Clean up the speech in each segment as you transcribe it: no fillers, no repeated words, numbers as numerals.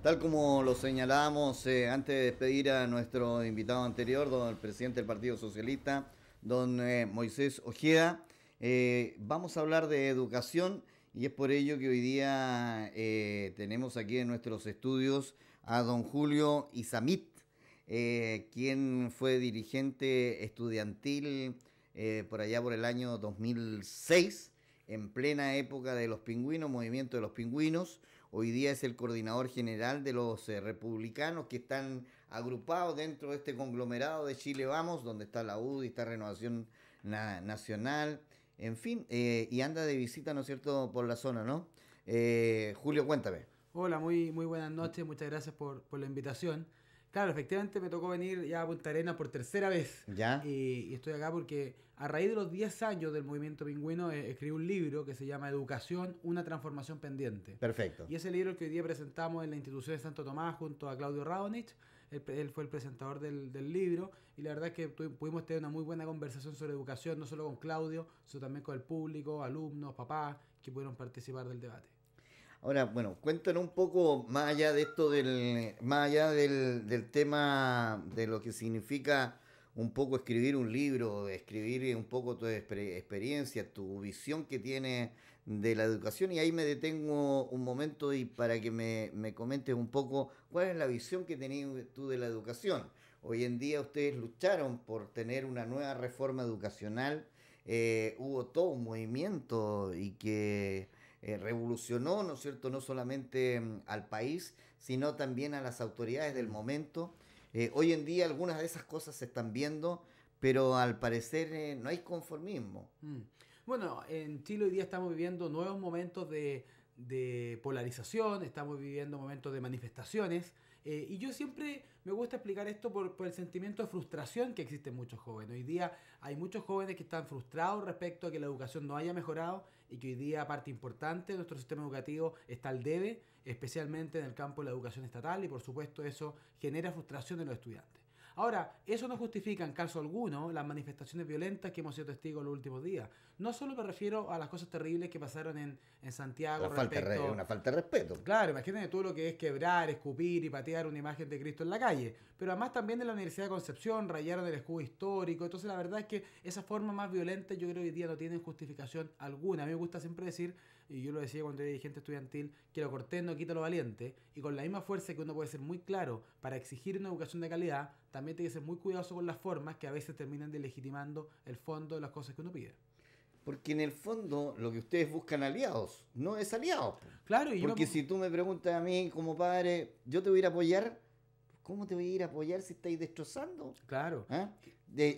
Tal como lo señalábamos antes de despedir a nuestro invitado anterior, el presidente del Partido Socialista, don Moisés Ojeda, vamos a hablar de educación y es por ello que hoy día tenemos aquí en nuestros estudios a don Julio Isamit, quien fue dirigente estudiantil por allá por el año 2006, en plena época de los pingüinos, movimiento de los pingüinos. Hoy día es el coordinador general de los republicanos que están agrupados dentro de este conglomerado de Chile Vamos, donde está la UDI, está Renovación Nacional, en fin, y anda de visita, ¿no es cierto?, por la zona, ¿no? Julio, cuéntame. Hola, muy buenas noches, muchas gracias por la invitación. Claro, efectivamente me tocó venir ya a Punta Arenas por tercera vez. ¿Ya? Y estoy acá porque a raíz de los 10 años del movimiento pingüino escribí un libro que se llama Educación, una transformación pendiente. Perfecto. Y ese libro que hoy día presentamos en la institución de Santo Tomás junto a Claudio Radonich, él fue el presentador del libro y la verdad es que pudimos tener una muy buena conversación sobre educación, no solo con Claudio, sino también con el público, alumnos, papás que pudieron participar del debate. Ahora, bueno, cuéntanos un poco más allá de esto más allá del tema de lo que significa un poco escribir un libro, escribir un poco tu experiencia, tu visión que tienes de la educación, y ahí me detengo un momento y para que me comentes un poco cuál es la visión que tenías tú de la educación. Hoy en día ustedes lucharon por tener una nueva reforma educacional, hubo todo un movimiento y que revolucionó, ¿no es cierto?, no solamente al país, sino también a las autoridades del momento. Hoy en día algunas de esas cosas se están viendo, pero al parecer no hay conformismo. Bueno, en Chile hoy día estamos viviendo nuevos momentos de polarización, estamos viviendo momentos de manifestaciones, y yo siempre me gusta explicar esto por el sentimiento de frustración que existe en muchos jóvenes. Hoy día hay muchos jóvenes que están frustrados respecto a que la educación no haya mejorado y que hoy día parte importante de nuestro sistema educativo está al debe, especialmente en el campo de la educación estatal, y por supuesto eso genera frustración en los estudiantes. Ahora, eso no justifica en caso alguno las manifestaciones violentas que hemos sido testigos en los últimos días. No solo me refiero a las cosas terribles que pasaron en Santiago respecto... Una falta de respeto. Claro, imagínate tú lo que es quebrar, escupir y patear una imagen de Cristo en la calle. Pero además también en la Universidad de Concepción rayaron el escudo histórico. Entonces la verdad es que esa forma más violenta yo creo que hoy día no tienen justificación alguna. A mí me gusta siempre decir, y yo lo decía cuando era dirigente estudiantil, que lo cortés no quita lo valiente. Y con la misma fuerza que uno puede ser muy claro para exigir una educación de calidad, también tiene que ser muy cuidadoso con las formas que a veces terminan delegitimando el fondo de las cosas que uno pide. Porque en el fondo lo que ustedes buscan aliados, no es aliados. Claro, y porque si tú me preguntas a mí como padre, yo te voy a ir a apoyar, ¿cómo te voy a ir a apoyar si estáis destrozando? Claro. ¿Ah?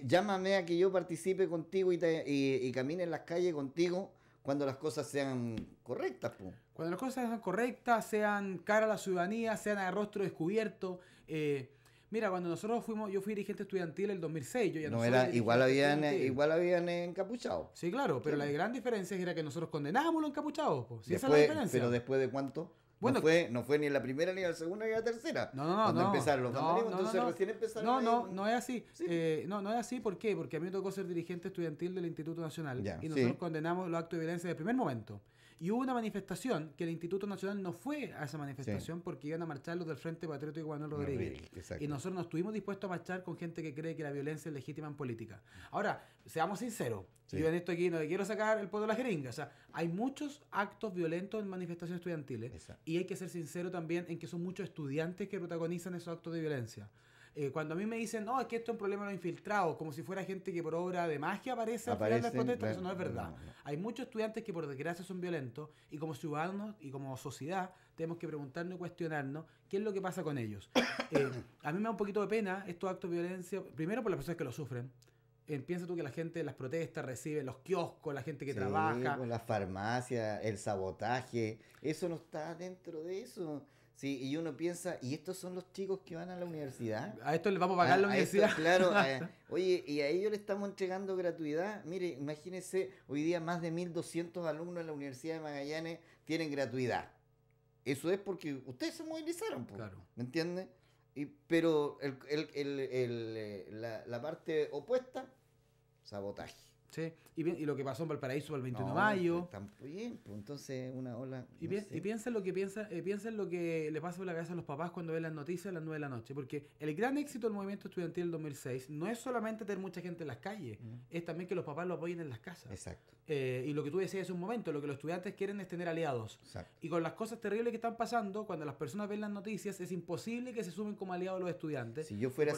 Llámame a que yo participe contigo y camine en las calles contigo cuando las cosas sean correctas. Cuando las cosas sean correctas, sean cara a la ciudadanía, sean a rostro descubierto. Mira, cuando nosotros fuimos, yo fui dirigente estudiantil el 2006, yo ya no, no soy era igual habían encapuchado. Sí, claro, pero la gran diferencia era que nosotros condenábamos los encapuchados, pues. Sí, Esa es la diferencia. Pero después de cuánto? Bueno, no fue ni en la primera, ni en la segunda, ni en la tercera. No, empezaron los vandalismos, entonces no. recién empezaron. No es así. Sí. No es así, ¿por qué? Porque a mí me tocó ser dirigente estudiantil del Instituto Nacional Ya, y nosotros condenamos los actos de violencia desde el primer momento. Y hubo una manifestación que el Instituto Nacional no fue a esa manifestación porque iban a marchar los del Frente Patriótico Manuel Rodríguez. Y nosotros no estuvimos dispuestos a marchar con gente que cree que la violencia es legítima en política. Ahora, seamos sinceros. Sí. Yo en esto aquí no le quiero sacar el podo de la jeringa. O sea, hay muchos actos violentos en manifestaciones estudiantiles y hay que ser sinceros también en que son muchos estudiantes que protagonizan esos actos de violencia. Cuando a mí me dicen, no, es que esto es un problema de los infiltrados, como si fuera gente que por obra de magia aparece al final de las protestas, eso no es verdad. No. Hay muchos estudiantes que por desgracia son violentos y como ciudadanos y como sociedad tenemos que preguntarnos y cuestionarnos qué es lo que pasa con ellos. A mí me da un poquito de pena estos actos de violencia, primero por las personas que lo sufren. Piensa tú que la gente en las protestas recibe los kioscos, la gente que trabaja. Pues las farmacias, el sabotaje, eso no está dentro de eso. Sí, y uno piensa, ¿y estos son los chicos que van a la universidad? A esto les vamos a pagar la universidad. Esto, claro, oye, y a ellos le estamos entregando gratuidad. Mire, imagínense, hoy día más de 1.200 alumnos en la Universidad de Magallanes tienen gratuidad. Eso es porque ustedes se movilizaron, claro. ¿Me entiendes? Pero la parte opuesta, sabotaje. Sí, y lo que pasó en Valparaíso el 21 de mayo. También, pues entonces una ola... Y piensa en lo que le pasa por la cabeza a los papás cuando ven las noticias a las 9 de la noche. Porque el gran éxito del movimiento estudiantil del 2006 no es solamente tener mucha gente en las calles, es también que los papás lo apoyen en las casas. Exacto. Y lo que tú decías hace un momento, lo que los estudiantes quieren es tener aliados. Exacto. Y con las cosas terribles que están pasando, cuando las personas ven las noticias, es imposible que se sumen como aliados los estudiantes. Si yo fuera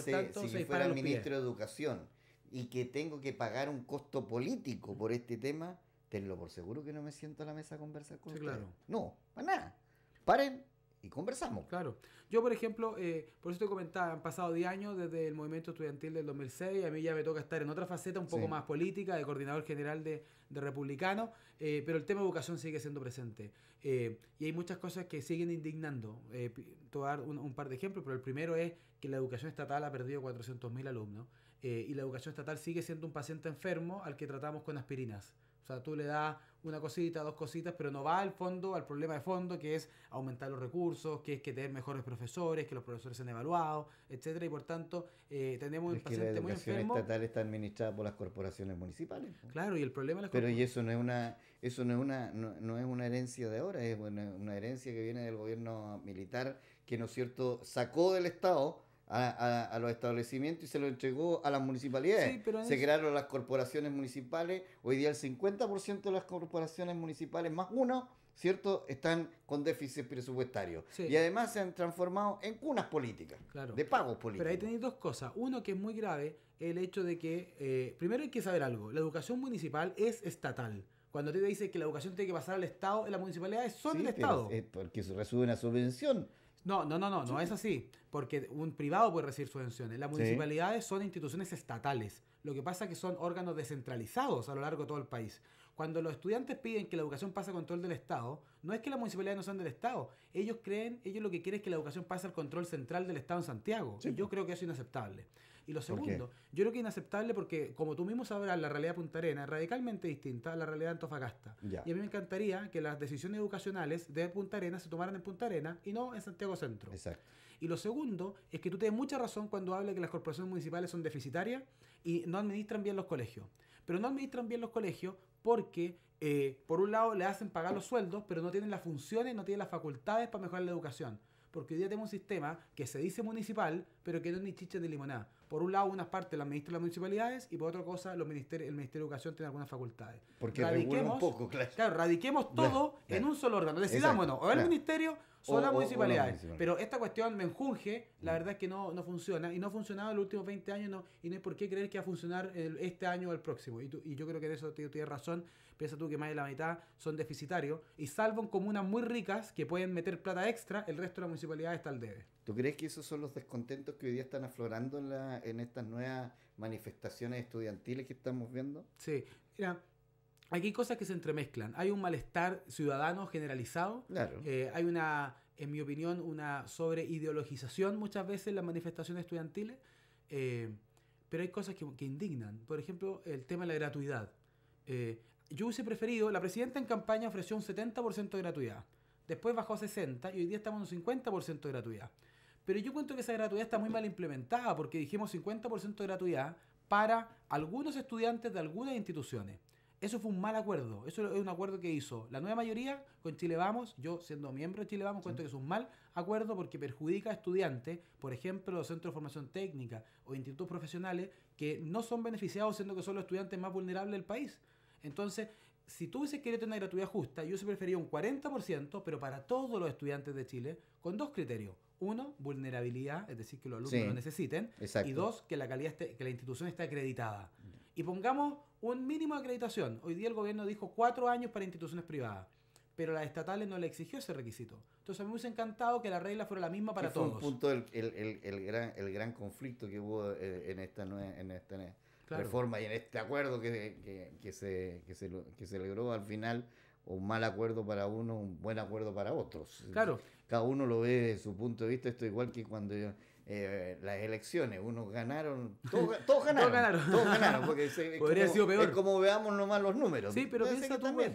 ministro de Educación y que tengo que pagar un costo político por este tema, tenlo por seguro que no me siento a la mesa a conversar con ustedes. Claro. No, para nada. Paren y conversamos. Claro. Yo, por ejemplo, por eso te comentaba, han pasado 10 años desde el movimiento estudiantil del 2006, a mí ya me toca estar en otra faceta un poco más política, de coordinador general de Republicano, pero el tema de educación sigue siendo presente. Y hay muchas cosas que siguen indignando. Te voy a dar un par de ejemplos, pero el primero es que la educación estatal ha perdido 400.000 alumnos. Y la educación estatal sigue siendo un paciente enfermo al que tratamos con aspirinas. O sea, tú le das una cosita, dos cositas, pero no va al fondo, al problema de fondo, que es aumentar los recursos, que es que tener mejores profesores, que los profesores sean evaluados, etcétera. Y por tanto, tenemos un paciente muy enfermo. La educación estatal está administrada por las corporaciones municipales. Claro, y el problema es pero y eso no es una herencia de ahora, es una herencia que viene del gobierno militar, que, ¿no es cierto?, sacó del Estado a los establecimientos y se lo entregó a las municipalidades. Sí, pero crearon las corporaciones municipales. Hoy día el 50% de las corporaciones municipales más uno, ¿cierto?, están con déficit presupuestario. Sí. Y además se han transformado en cunas políticas, de pagos políticos. Pero ahí tenéis dos cosas. Uno, que es muy grave, el hecho de que, primero hay que saber algo, la educación municipal es estatal. Cuando te dice que la educación tiene que pasar al Estado, las municipalidades son del Estado. Porque se recibe una subvención. No es así, porque un privado puede recibir subvenciones. Las municipalidades son instituciones estatales. Lo que pasa es que son órganos descentralizados a lo largo de todo el país. Cuando los estudiantes piden que la educación pase a control del Estado, no es que las municipalidades no sean del Estado. Ellos lo que quieren es que la educación pase al control central del Estado en Santiago. Sí. Y yo creo que eso es inaceptable. Y lo segundo, yo creo que es inaceptable porque, como tú mismo sabrás, la realidad de Punta Arenas es radicalmente distinta a la realidad de Antofagasta. Ya. Y a mí me encantaría que las decisiones educacionales de Punta Arenas se tomaran en Punta Arenas y no en Santiago Centro. Exacto. Y lo segundo es que tú tienes mucha razón cuando hablas que las corporaciones municipales son deficitarias y no administran bien los colegios. Pero no administran bien los colegios porque, por un lado, le hacen pagar los sueldos, pero no tienen las funciones, no tienen las facultades para mejorar la educación. Porque hoy día tenemos un sistema que se dice municipal, pero que no es ni chicha ni limonada. Por un lado, unas partes las administran las municipalidades y por otra cosa, el Ministerio de Educación tiene algunas facultades. Porque radiquemos un poco, claro, radiquemos todo en un solo órgano. Decidámonos, o el ministerio o las municipalidades. Pero esta cuestión me enjunge, la verdad es que no funciona. Y no ha funcionado en los últimos 20 años y no hay por qué creer que va a funcionar este año o el próximo. Y yo creo que en eso tienes razón. Piensa tú que más de la mitad son deficitarios y salvo en comunas muy ricas que pueden meter plata extra, el resto de las municipalidades está al debe. ¿Tú crees que esos son los descontentos que hoy día están aflorando en estas nuevas manifestaciones estudiantiles que estamos viendo? Sí, mira, aquí hay cosas que se entremezclan. Hay un malestar ciudadano generalizado. Claro. Hay en mi opinión, una sobreideologización muchas veces en las manifestaciones estudiantiles. Pero hay cosas que indignan. Por ejemplo, el tema de la gratuidad. Yo hubiese preferido, la presidenta en campaña ofreció un 70% de gratuidad. Después bajó a 60% y hoy día estamos en un 50% de gratuidad. Pero yo cuento que esa gratuidad está muy mal implementada porque dijimos 50% de gratuidad para algunos estudiantes de algunas instituciones. Eso fue un mal acuerdo. Eso es un acuerdo que hizo la nueva mayoría con Chile Vamos. Yo, siendo miembro de Chile Vamos, cuento que es un mal acuerdo porque perjudica a estudiantes, por ejemplo, los centros de formación técnica o institutos profesionales que no son beneficiados, siendo que son los estudiantes más vulnerables del país. Entonces, si tú hubieses querido tener una gratuidad justa, yo se prefería un 40%, pero para todos los estudiantes de Chile, con dos criterios. Uno, vulnerabilidad, es decir, que los alumnos lo necesiten. Exacto. Y dos, que que la institución esté acreditada. Y pongamos un mínimo de acreditación. Hoy día el gobierno dijo 4 años para instituciones privadas, pero las estatales no le exigió ese requisito. Entonces a mí me hubiese encantado que la regla fuera la misma para todos. Fue un punto el gran conflicto que hubo en esta reforma y en este acuerdo que se logró al final. Un mal acuerdo para uno, un buen acuerdo para otros. Claro. Cada uno lo ve desde su punto de vista. Esto es igual que cuando las elecciones, unos ganaron, todos ganaron, porque podría haber sido peor. Es como veamos nomás los números. Sí, pero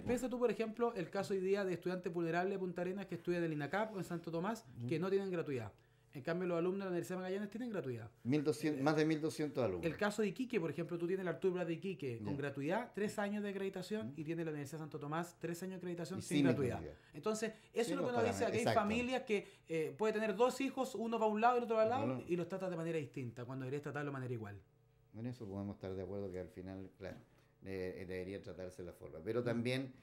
piensa tú, por ejemplo, el caso hoy día de estudiantes vulnerables de Punta Arenas que estudian en el INACAP o en Santo Tomás, que no tienen gratuidad. En cambio, los alumnos de la Universidad de Magallanes tienen gratuidad. 1200, más de 1.200 alumnos. El caso de Iquique, por ejemplo, tú tienes la Arturo Prat de Iquique con gratuidad, 3 años de acreditación, y tienes la Universidad de Santo Tomás, 3 años de acreditación sin gratuidad. Entonces, eso es lo que uno dice, que hay familias que puede tener 2 hijos, uno va a un lado y el otro va al lado, y los tratas de manera distinta, cuando deberías tratarlo de manera igual. En eso podemos estar de acuerdo que al final, claro, debería tratarse de la forma. Pero también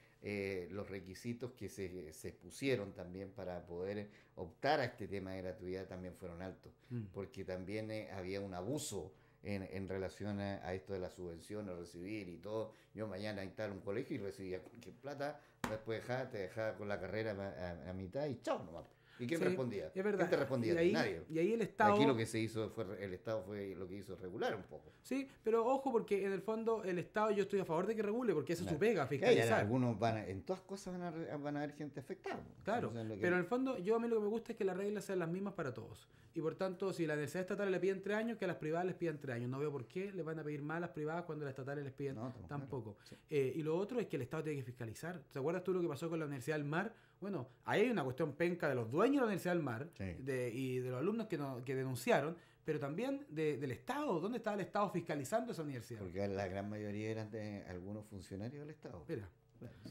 los requisitos que se pusieron también para poder optar a este tema de gratuidad también fueron altos, porque también había un abuso en relación a esto de las subvenciones, recibir y todo. Yo mañana instalo un colegio y recibía cualquier plata, después te dejaba con la carrera a mitad y chao nomás. ¿Y quién respondía? Es verdad. ¿Quién te respondía? Nadie. Y ahí el Estado... Aquí lo que se hizo el Estado fue lo que hizo regular un poco. Sí, pero ojo, porque en el fondo el Estado, yo estoy a favor de que regule, porque eso es su pega, fiscalizar. Algunos en todas cosas van a haber gente afectada. Claro, pero en el fondo a mí lo que me gusta es que las reglas sean las mismas para todos. Y por tanto, si la universidad estatal le piden 3 años, que a las privadas les pidan 3 años. No veo por qué les van a pedir más a las privadas cuando las estatales les piden tampoco. Claro. Sí. Y lo otro es que el Estado tiene que fiscalizar. ¿Te acuerdas tú lo que pasó con la Universidad del Mar? Bueno, ahí hay una cuestión penca de los dueños de la Universidad del Mar y de los alumnos que denunciaron, pero también del Estado. ¿Dónde estaba el Estado fiscalizando esa universidad? Porque la gran mayoría eran de algunos funcionarios del Estado. Mira.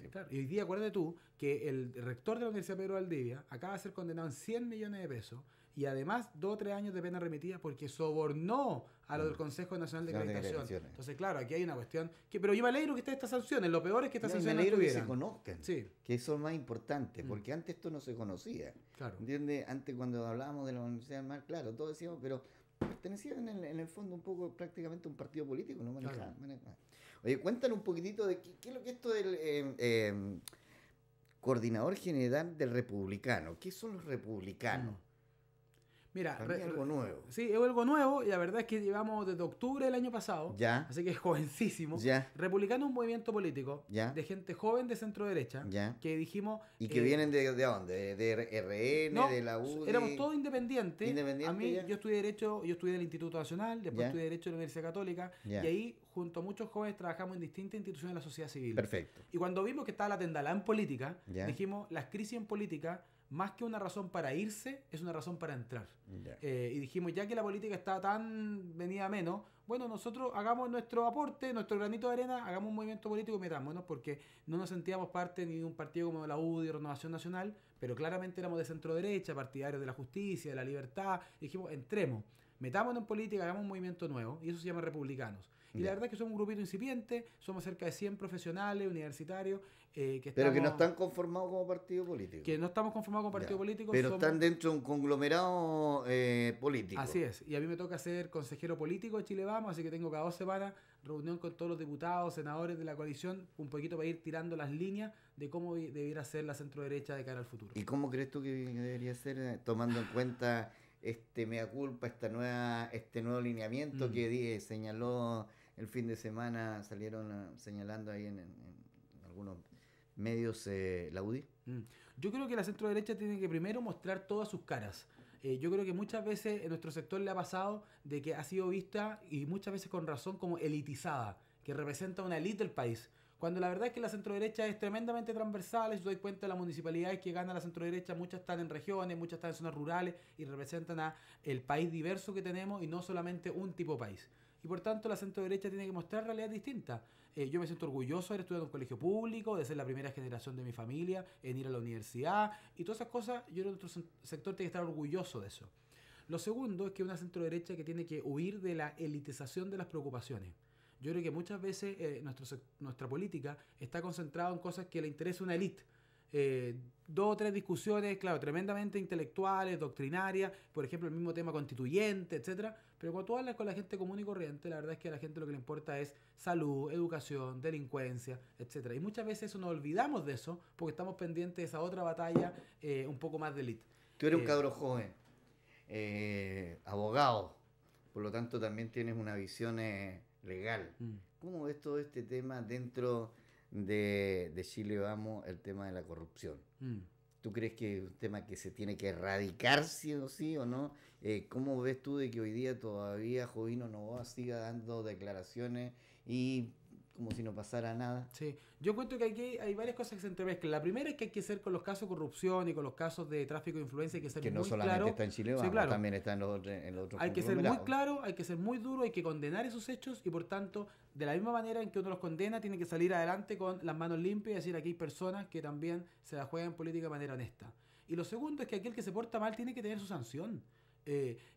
Claro. Y hoy día acuérdate tú que el rector de la Universidad Pedro Valdivia acaba de ser condenado en 100 millones de pesos y además 2 o 3 años de pena remitida porque sobornó a lo del Consejo Nacional de Acreditación. Entonces, claro, aquí hay una cuestión pero yo me alegro que estén estas sanciones. Lo peor es que estas sanciones me alegro que se conozcan, que eso es más importante, porque antes esto no se conocía. Claro. ¿Entiendes? Antes cuando hablábamos de la Universidad del Mar, claro, todos decíamos, pero pertenecían en el fondo un poco prácticamente a un partido político, ¿no? Manejaban. Oye, cuéntanos un poquitito de qué es lo que esto del coordinador general del republicano. ¿Qué son los republicanos? Mira, es algo nuevo. Sí, es algo nuevo y la verdad es que llevamos desde octubre del año pasado, así que es jovencísimo. Republicano es un movimiento político de gente joven de centro derecha que dijimos... ¿Y que vienen de dónde? ¿De RN, de la UDI? Éramos todos independientes. A mí, yo estudié Derecho, yo estudié en el Instituto Nacional, después estudié Derecho en la Universidad Católica y ahí junto a muchos jóvenes trabajamos en distintas instituciones de la sociedad civil. Perfecto. Y cuando vimos que estaba la tendalá en política, dijimos, las crisis en política... más que una razón para irse, es una razón para entrar. Y dijimos, ya que la política está tan venida a menos, bueno, nosotros hagamos nuestro aporte, nuestro granito de arena, hagamos un movimiento político y metámonos, porque no nos sentíamos parte ni de un partido como la UDI, Renovación Nacional, pero claramente éramos de centro derecha, partidarios de la justicia, de la libertad, y dijimos, entremos, metámonos en política, hagamos un movimiento nuevo, y eso se llama Republicanos. Y la verdad es que somos un grupito incipiente, somos cerca de 100 profesionales, universitarios, pero que no están conformados como partido político. Que no estamos conformados como partido político. Pero están dentro de un conglomerado político. Así es. Y a mí me toca ser consejero político de Chile Vamos, así que tengo cada 2 semanas reunión con todos los diputados, senadores de la coalición, un poquito para ir tirando las líneas de cómo debiera ser la centro derecha de cara al futuro. ¿Y cómo crees tú que debería ser, tomando en cuenta este mea culpa, este nuevo lineamiento que señaló el fin de semana, salieron señalando ahí en algunos medios la UDI? Yo creo que la centro derecha tiene que primero mostrar todas sus caras. Yo creo que muchas veces en nuestro sector le ha pasado de que ha sido vista, y muchas veces con razón, como elitizada, que representa una élite del país. Cuando la verdad es que la centroderecha es tremendamente transversal. Si te das cuenta, las municipalidades que gana la centroderecha, muchas están en regiones, muchas están en zonas rurales y representan a el país diverso que tenemos y no solamente un tipo de país. Y por tanto la centroderecha tiene que mostrar realidades distintas. Yo me siento orgulloso de haber estudiado en un colegio público, de ser la primera generación de mi familia, en ir a la universidad y todas esas cosas. Yo creo que nuestro sector tiene que estar orgulloso de eso. Lo segundo es que una centroderecha que tiene que huir de la elitización de las preocupaciones. Yo creo que muchas veces nuestra política está concentrada en cosas que le interesa a una élite. 2 o 3 discusiones, claro, tremendamente intelectuales, doctrinarias, por ejemplo, el mismo tema constituyente, etcétera. Pero cuando tú hablas con la gente común y corriente, la verdad es que a la gente lo que le importa es salud, educación, delincuencia, etcétera. Y muchas veces nos olvidamos de eso porque estamos pendientes de esa otra batalla un poco más de élite. Tú eres un cabro joven, abogado, por lo tanto también tienes una visión legal. ¿Cómo ves todo este tema dentro de Chile Vamos, el tema de la corrupción? ¿Tú crees que es un tema que se tiene que erradicar sí o no? ¿Cómo ves tú de que hoy día todavía Jovino Novoa siga dando declaraciones y como si no pasara nada. Sí, yo encuentro que aquí hay varias cosas que se entremezclan. La primera es que hay que ser con los casos de corrupción y con los casos de tráfico de influencia, hay que ser que no muy solamente claro. está en Chile, Sí, claro. también está en los otros Hay que ser muy claro, hay que ser muy duro, hay que condenar esos hechos y por tanto, de la misma manera en que uno los condena, tiene que salir adelante con las manos limpias y decir aquí hay personas que también se la juegan en política de manera honesta. Y lo segundo es que aquel que se porta mal tiene que tener su sanción.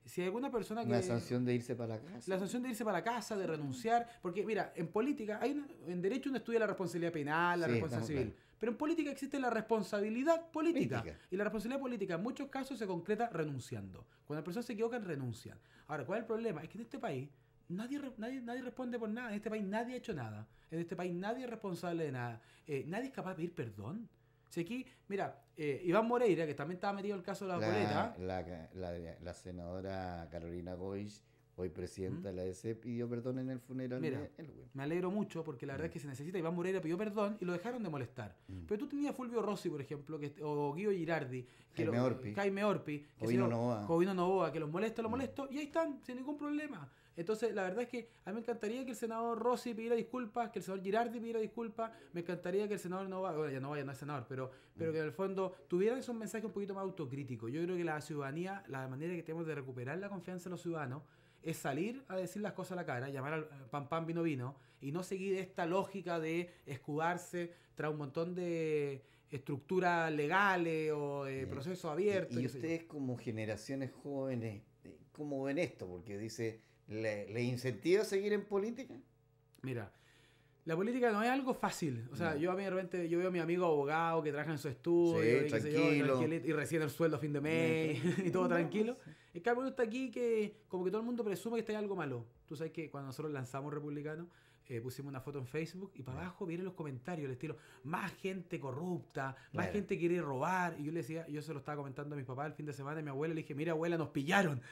Si hay alguna persona que... La sanción de irse para la casa. La sanción de irse para la casa, de renunciar. Porque, mira, en política, en derecho uno estudia la responsabilidad penal, la responsabilidad civil. Claro. Pero en política existe la responsabilidad política. Y la responsabilidad política en muchos casos se concreta renunciando. Cuando las personas se equivocan, renuncian. Ahora, ¿cuál es el problema? Es que en este país nadie responde por nada. En este país nadie ha hecho nada. En este país nadie es responsable de nada. Nadie es capaz de pedir perdón. Si aquí, mira, Iván Moreira, que también estaba metido en el caso de la boleta. La senadora Carolina Goich, hoy presidenta de la DC, pidió perdón en el funeral de Elwin. Me alegro mucho porque la verdad es que se necesita. Iván Moreira pidió perdón y lo dejaron de molestar. Pero tú tenías Fulvio Rossi, por ejemplo, o Guido Girardi, Jaime Orpi, Jovino Novoa, que los molesto, y ahí están, sin ningún problema. Entonces, la verdad es que a mí me encantaría que el senador Rossi pidiera disculpas, que el senador Girardi pidiera disculpas, me encantaría que el senador Novoa, bueno, ya no es senador, pero que en el fondo tuvieran esos mensajes un poquito más autocríticos. Yo creo que la ciudadanía, la manera que tenemos de recuperar la confianza de los ciudadanos, es salir a decir las cosas a la cara, llamar al pan pan vino vino, y no seguir esta lógica de escudarse tras un montón de estructuras legales o de procesos abiertos. Y ustedes como generaciones jóvenes, ¿cómo ven esto? Porque dice... ¿Le incentiva a seguir en política? Mira, la política no es algo fácil. O sea, yo a mí de repente veo a mi amigo abogado que trabaja en su estudio y recibe el sueldo a fin de mes y todo tranquilo. El cambio está aquí que como que todo el mundo presume que está en algo malo. Tú sabes que cuando nosotros lanzamos Republicano, pusimos una foto en Facebook y para abajo vienen los comentarios del estilo, más gente corrupta, más gente quiere robar. Y yo le decía, yo se lo estaba comentando a mis papás el fin de semana y a mi abuela le dije, mira abuela, nos pillaron.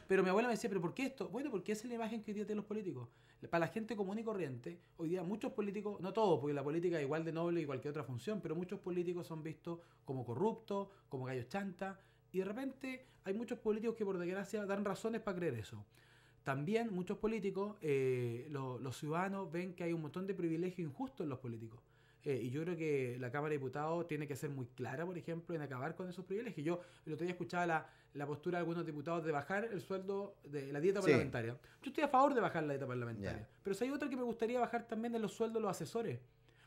pero mi abuela me decía, ¿pero por qué esto? Bueno, porque esa es la imagen que hoy día tienen los políticos. Para la gente común y corriente, hoy día muchos políticos, no todos, porque la política es igual de noble que cualquier otra función, pero muchos políticos son vistos como corruptos, como gallos chantas, y de repente hay muchos políticos que por desgracia dan razones para creer eso. También muchos políticos, los ciudadanos ven que hay un montón de privilegios injustos en los políticos. Y yo creo que la Cámara de Diputados tiene que ser muy clara, por ejemplo, en acabar con esos privilegios. Yo el otro día escuchaba la postura de algunos diputados de bajar el sueldo de la dieta parlamentaria. Yo estoy a favor de bajar la dieta parlamentaria. Pero si hay otra que me gustaría bajar también de los sueldos de los asesores.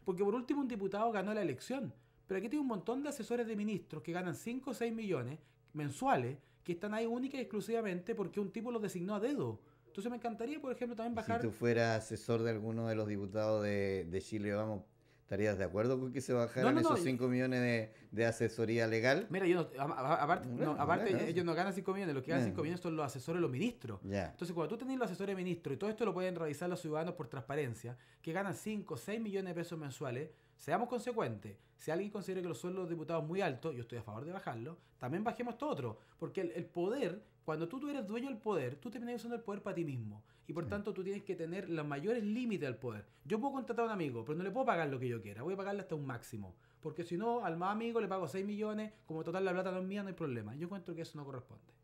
Porque por último un diputado ganó la elección. Pero aquí tiene un montón de asesores de ministros que ganan 5 o 6 millones mensuales que están ahí única y exclusivamente porque un tipo los designó a dedo. Entonces me encantaría, por ejemplo, también bajar... Si tú fueras asesor de alguno de los diputados de Chile Vamos, ¿estarías de acuerdo con que se bajaran esos 5 millones de asesoría legal? Mira, aparte ellos no ganan 5 millones, los que ganan 5 millones son los asesores de los ministros. Entonces cuando tú tenés los asesores de ministros y todo esto lo pueden realizar los ciudadanos por transparencia, que ganan 5 o 6 millones de pesos mensuales, seamos consecuentes. Si alguien considera que los sueldos de los diputados muy altos, yo estoy a favor de bajarlo, también bajemos todo otro. Porque el poder, cuando tú eres dueño del poder, tú terminas usando el poder para ti mismo. Y por tanto tú tienes que tener los mayores límites al poder. Yo puedo contratar a un amigo, pero no le puedo pagar lo que yo quiera. Voy a pagarle hasta un máximo. Porque si no, al más amigo le pago 6 millones, como total la plata no es mía, no hay problema. Yo encuentro que eso no corresponde.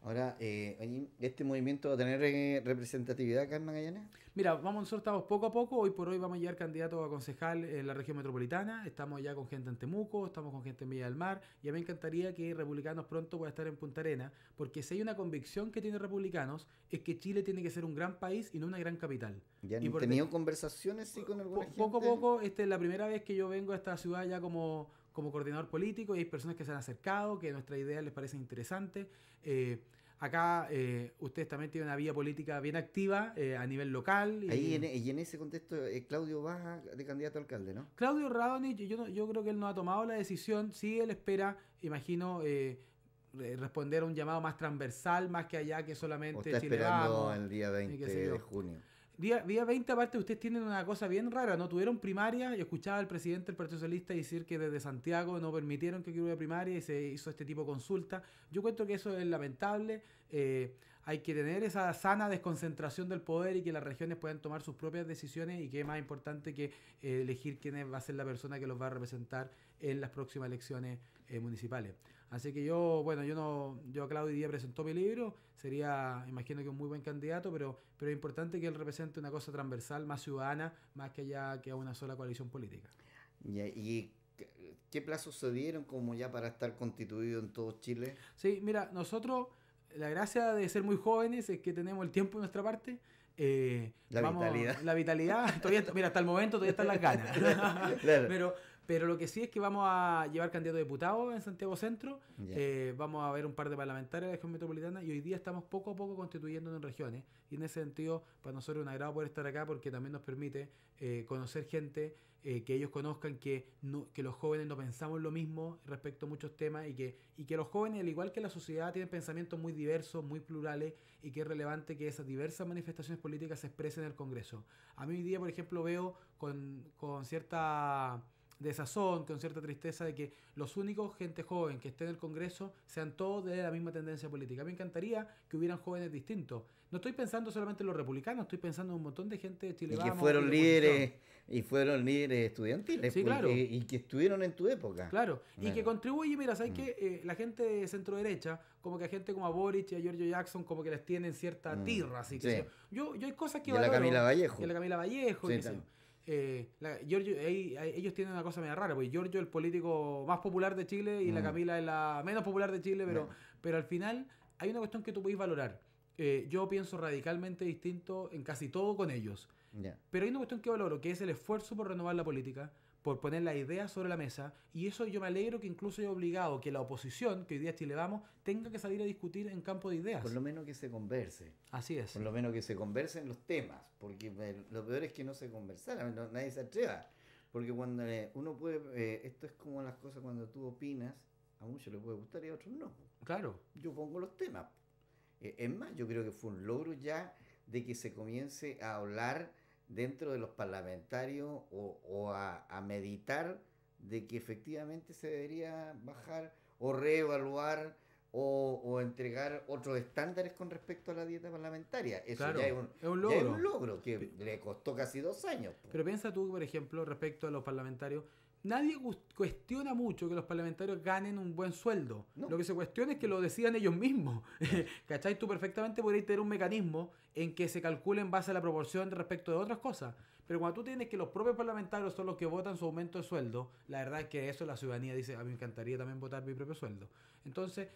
Ahora, ¿este movimiento va a tener representatividad acá en Magallanes? Mira, nosotros estamos poco a poco. Hoy por hoy vamos a llegar candidatos a concejal en la región metropolitana. Estamos ya con gente en Temuco, estamos con gente en Villa del Mar. Y a mí me encantaría que Republicanos pronto pueda estar en Punta Arenas, porque si hay una convicción que tiene Republicanos es que Chile tiene que ser un gran país y no una gran capital. ¿Ya han tenido conversaciones con alguna gente? Poco a poco. Esta es la primera vez que yo vengo a esta ciudad ya como coordinador político y hay personas que se han acercado, que nuestras ideas les parecen interesantes. Acá ustedes también tienen una vía política bien activa a nivel local. Y en ese contexto, Claudio va de candidato a alcalde, ¿no? Claudio Radonich, yo creo que él no ha tomado la decisión. Sí, él espera, imagino, responder a un llamado más transversal, más que allá que solamente o está Chile esperando Vamos, el día 20 de junio. Día 20, aparte, ustedes tienen una cosa bien rara, ¿no? Tuvieron primaria y escuchaba al presidente del Partido Socialista decir que desde Santiago no permitieron que hubiera primaria y se hizo este tipo de consulta. Yo encuentro que eso es lamentable. Hay que tener esa sana desconcentración del poder y que las regiones puedan tomar sus propias decisiones y que es más importante que elegir quién va a ser la persona que los va a representar en las próximas elecciones municipales. Así que yo a Claudio hoy día presentó mi libro, sería, imagino que un muy buen candidato, pero es importante que él represente una cosa transversal, más ciudadana, más que allá que a una sola coalición política. ¿Y qué plazos se dieron como ya para estar constituido en todo Chile? Sí, mira, nosotros, la gracia de ser muy jóvenes es que tenemos el tiempo de nuestra parte. Vitalidad. La vitalidad, todavía, mira, hasta el momento todavía están las ganas. Claro. Pero lo que sí es que vamos a llevar candidato a diputado en Santiago Centro, vamos a ver un par de parlamentarios de la región metropolitana y hoy día estamos poco a poco constituyéndonos en regiones. Y en ese sentido, para nosotros es un agrado poder estar acá porque también nos permite conocer gente, que ellos conozcan que los jóvenes no pensamos lo mismo respecto a muchos temas y que los jóvenes, al igual que la sociedad, tienen pensamientos muy diversos, muy plurales y que es relevante que esas diversas manifestaciones políticas se expresen en el Congreso. A mí hoy día, por ejemplo, veo con cierta desazón, con cierta tristeza de que los únicos gente joven que esté en el Congreso sean todos de la misma tendencia política. Me encantaría que hubieran jóvenes distintos. No estoy pensando solamente en los republicanos, estoy pensando en un montón de gente de Chile Y que Vamos fueron líderes estudiantiles. Sí, claro. Y que estuvieron en tu época. Claro, y que contribuye, mira, ¿sabes qué? La gente de centro derecha, como que a gente como a Boric y a Giorgio Jackson, como que les tienen cierta tirra, así que yo hay cosas que valoro. Y la Camila Vallejo, y ellos tienen una cosa media rara, porque Giorgio es el político más popular de Chile y la Camila es la menos popular de Chile, pero al final hay una cuestión que tú podéis valorar. Yo pienso radicalmente distinto en casi todo con ellos. Pero hay una cuestión que valoro, que es el esfuerzo por renovar la política, por poner las ideas sobre la mesa, y eso yo me alegro que incluso haya obligado que la oposición, que hoy día Chile Vamos, tenga que salir a discutir en campo de ideas. Por lo menos que se converse. Así es. Por lo menos que se conversen los temas, porque lo peor es que no se conversara, nadie se atreva. Porque cuando uno puede, esto es como las cosas cuando tú opinas, a muchos les puede gustar y a otros no. Claro. Yo pongo los temas. Es más, yo creo que fue un logro ya de que se comience a hablar dentro de los parlamentarios o a meditar de que efectivamente se debería bajar o reevaluar o entregar otros estándares con respecto a la dieta parlamentaria. Eso claro, ya es un logro. Ya es un logro que le costó casi 2 años. Pero piensa tú, por ejemplo, respecto a los parlamentarios, nadie cuestiona mucho que los parlamentarios ganen un buen sueldo. No. Lo que se cuestiona es que lo decidan ellos mismos. ¿Cachai? Tú perfectamente podrías tener un mecanismo en que se calcule en base a la proporción respecto de otras cosas. Pero cuando tú tienes que los propios parlamentarios son los que votan su aumento de sueldo, la verdad es que eso la ciudadanía dice, a mí me encantaría también votar mi propio sueldo. Entonces,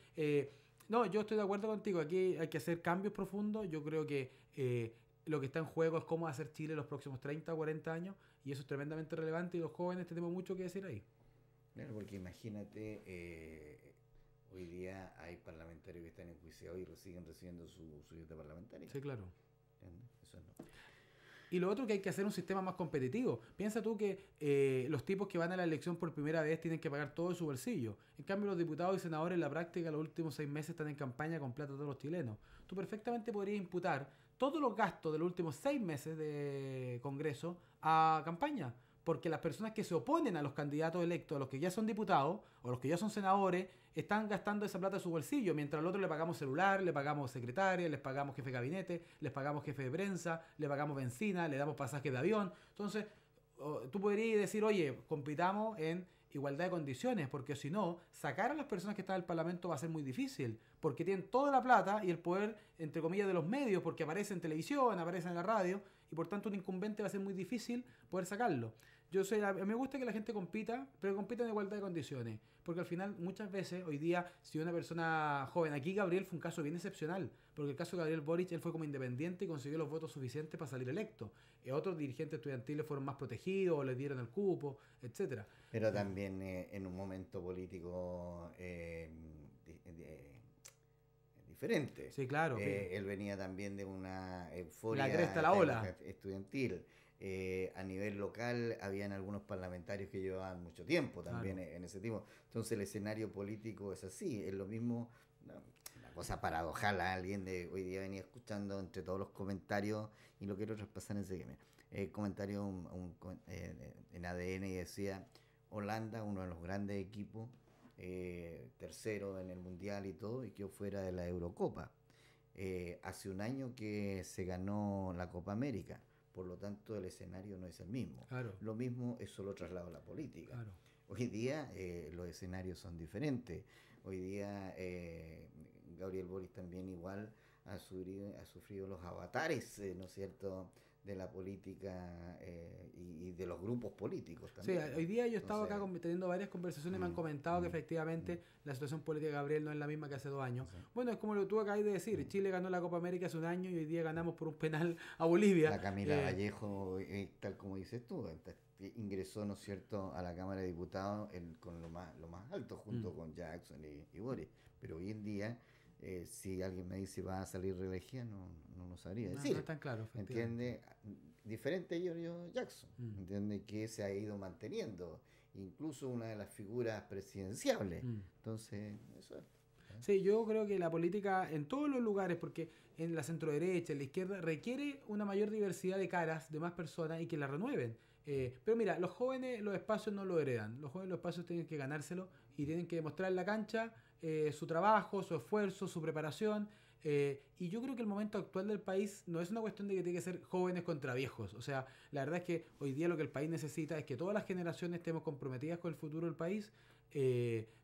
no, yo estoy de acuerdo contigo. Aquí hay que hacer cambios profundos. Yo creo que lo que está en juego es cómo hacer Chile los próximos 30 o 40 años. Y eso es tremendamente relevante y los jóvenes tenemos mucho que decir ahí. Claro, porque imagínate, hoy día hay parlamentarios que están enjuiciados y siguen recibiendo su dieta parlamentaria. Sí, claro. Eso no. Y lo otro que hay que hacer un sistema más competitivo. Piensa tú que los tipos que van a la elección por primera vez tienen que pagar todo de su bolsillo. En cambio, los diputados y senadores en la práctica los últimos 6 meses están en campaña con plata de todos los chilenos. Tú perfectamente podrías imputar todos los gastos de los últimos 6 meses de Congreso a campaña. Porque las personas que se oponen a los candidatos electos, a los que ya son diputados o los que ya son senadores, están gastando esa plata de su bolsillo, mientras al otro le pagamos celular, le pagamos secretaria, les pagamos jefe de gabinete, les pagamos jefe de prensa, le pagamos benzina, le damos pasajes de avión. Entonces, tú podrías decir, oye, compitamos en igualdad de condiciones, porque si no, sacar a las personas que están en el Parlamento va a ser muy difícil, porque tienen toda la plata y el poder, entre comillas, de los medios, porque aparece en televisión, aparece en la radio, y por tanto un incumbente va a ser muy difícil poder sacarlo. A mí me gusta que la gente compita, pero compita en igualdad de condiciones. Porque al final, muchas veces, hoy día, si una persona joven, aquí Gabriel fue un caso bien excepcional, porque el caso de Gabriel Boric, él fue como independiente y consiguió los votos suficientes para salir electo. Otros dirigentes estudiantiles fueron más protegidos, o les dieron el cupo, etcétera. Pero también en un momento político diferente. Sí, claro. Él venía también de una euforia la cresta la ola estudiantil. A nivel local habían algunos parlamentarios que llevaban mucho tiempo también en ese tipo. Entonces el escenario político es así, es lo mismo, una cosa paradojal. Alguien de hoy día venía escuchando entre todos los comentarios y lo quiero traspasar enseguida. Comentario en ADN y decía, Holanda, uno de los grandes equipos, tercero en el Mundial y todo, y quedó fuera de la Eurocopa. Hace un año que se ganó la Copa América. Por lo tanto, el escenario no es el mismo. Claro. Lo mismo es solo traslado a la política. Claro. Hoy día los escenarios son diferentes. hoy día Gabriel Boric también igual ha sufrido los avatares, ¿no es cierto?, de la política y de los grupos políticos también. Sí, hoy día yo he estado acá teniendo varias conversaciones y me han comentado que efectivamente la situación política de Gabriel no es la misma que hace 2 años. Sí. Bueno, es como lo que tú acabas de decir, Chile ganó la Copa América hace 1 año y hoy día ganamos por un penal a Bolivia. La Camila Vallejo, tal como dices tú, ingresó, ¿no es cierto?, a la Cámara de Diputados con lo más alto, junto con Jackson y Boric. Pero hoy en día, si alguien me dice va a salir reelegida, no lo sabría decir. No es tan claro, ¿Entiende? Diferente a Giorgio Jackson, ¿entiende? Que se ha ido manteniendo, incluso una de las figuras presidenciables. Entonces, eso es. Sí, yo creo que la política en todos los lugares, porque en la centroderecha, en la izquierda, requiere una mayor diversidad de caras, de más personas y que la renueven. Pero mira, los jóvenes los espacios no lo heredan. Los jóvenes los espacios tienen que ganárselo y tienen que demostrar en la cancha su trabajo, su esfuerzo, su preparación. Y yo creo que el momento actual del país no es una cuestión de que tiene que ser jóvenes contra viejos. O sea, la verdad es que hoy día lo que el país necesita es que todas las generaciones estemos comprometidas con el futuro del país.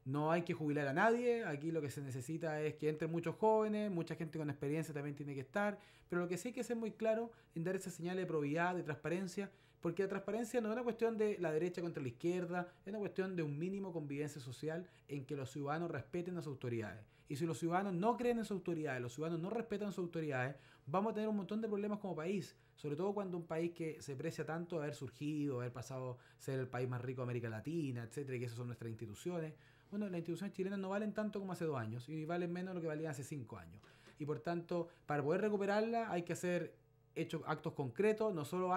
No hay que jubilar a nadie. Aquí lo que se necesita es que entren muchos jóvenes, mucha gente con experiencia también tiene que estar. Pero lo que sí hay que ser muy claro en dar esa señal de probidad, de transparencia, porque la transparencia no es una cuestión de la derecha contra la izquierda, es una cuestión de un mínimo convivencia social en que los ciudadanos respeten a sus autoridades. Y si los ciudadanos no creen en sus autoridades, los ciudadanos no respetan sus autoridades, vamos a tener un montón de problemas como país. Sobre todo cuando un país que se precia tanto haber surgido, haber pasado a ser el país más rico de América Latina, etcétera, y que esas son nuestras instituciones. Bueno, las instituciones chilenas no valen tanto como hace 2 años y valen menos de lo que valían hace 5 años. Y por tanto, para poder recuperarla hay que hacer actos concretos, no solo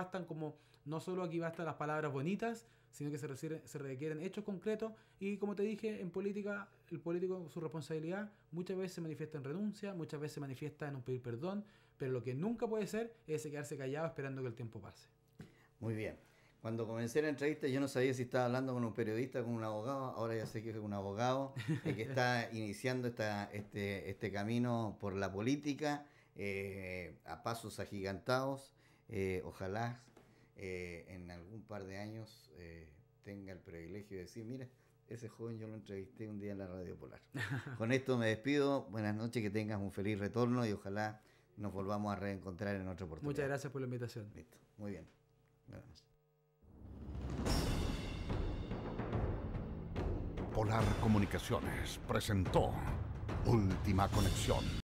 aquí bastan las palabras bonitas, sino que se requieren hechos concretos y como te dije, en política, el político su responsabilidad muchas veces se manifiesta en renuncia, muchas veces se manifiesta en un pedir perdón, pero lo que nunca puede ser es quedarse callado esperando que el tiempo pase. Muy bien. Cuando comencé la entrevista yo no sabía si estaba hablando con un periodista o con un abogado, ahora ya sé que es un abogado que está iniciando este camino por la política a pasos agigantados. Ojalá en algún par de años tenga el privilegio de decir, mira, ese joven yo lo entrevisté un día en la Radio Polar. Con esto me despido, buenas noches, que tengas un feliz retorno y ojalá nos volvamos a reencontrar en otra oportunidad. Muchas gracias por la invitación. Listo, muy bien. Buenas noches. Polar Comunicaciones presentó Última Conexión.